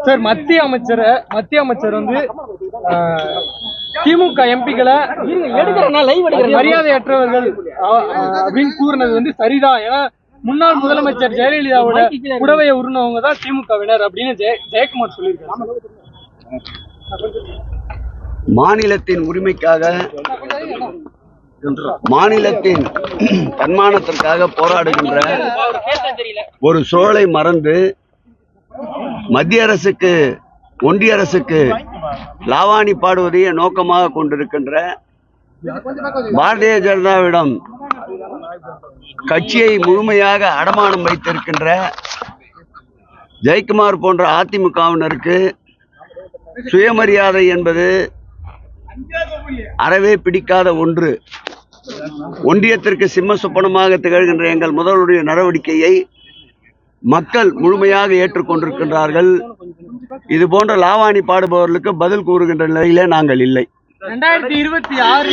Sir, மத்திய அமைச்சர் வந்து திமுக எம்பிக்களை மரியாதையற்றவர்கள் அப்படின்னு கூறினது வந்து சரிதான். ஏன்னா முன்னாள் முதலமைச்சர் ஜெயலலிதாவோட புடவையை உருணவங்க தான் திமுகவினர் அப்படின்னு ஜெயக்குமார் சொல்லியிருக்காங்க. மாநிலத்தின் உரிமைக்காக, மாநிலத்தின் தன்மானத்திற்காக போராடுகின்ற ஒரு சூழலை மறந்து மத்திய அரசுக்கு, ஒன்றிய அரசுக்கு லாவாணி பாடுவதையே நோக்கமாக கொண்டிருக்கின்ற பாரதிய ஜனதாவிடம் கட்சியை முழுமையாக அடமானம் வைத்திருக்கின்ற ஜெயக்குமார் போன்ற அதிமுகவினருக்கு சுயமரியாதை என்பது அறவே பிடிக்காத ஒன்று. ஒன்றியத்திற்கு சிம்ம சொப்பனமாக திகழ்கின்ற எங்கள் முதல்வருடைய நடவடிக்கையை மக்கள் முழுமையாக ஏற்றுக்கொண்டிருக்கின்றார்கள். இது போன்ற லாவாணி பாடுபவர்களுக்கு பதில் கூறுகின்ற நிலையிலே நாங்கள் இல்லை. 2026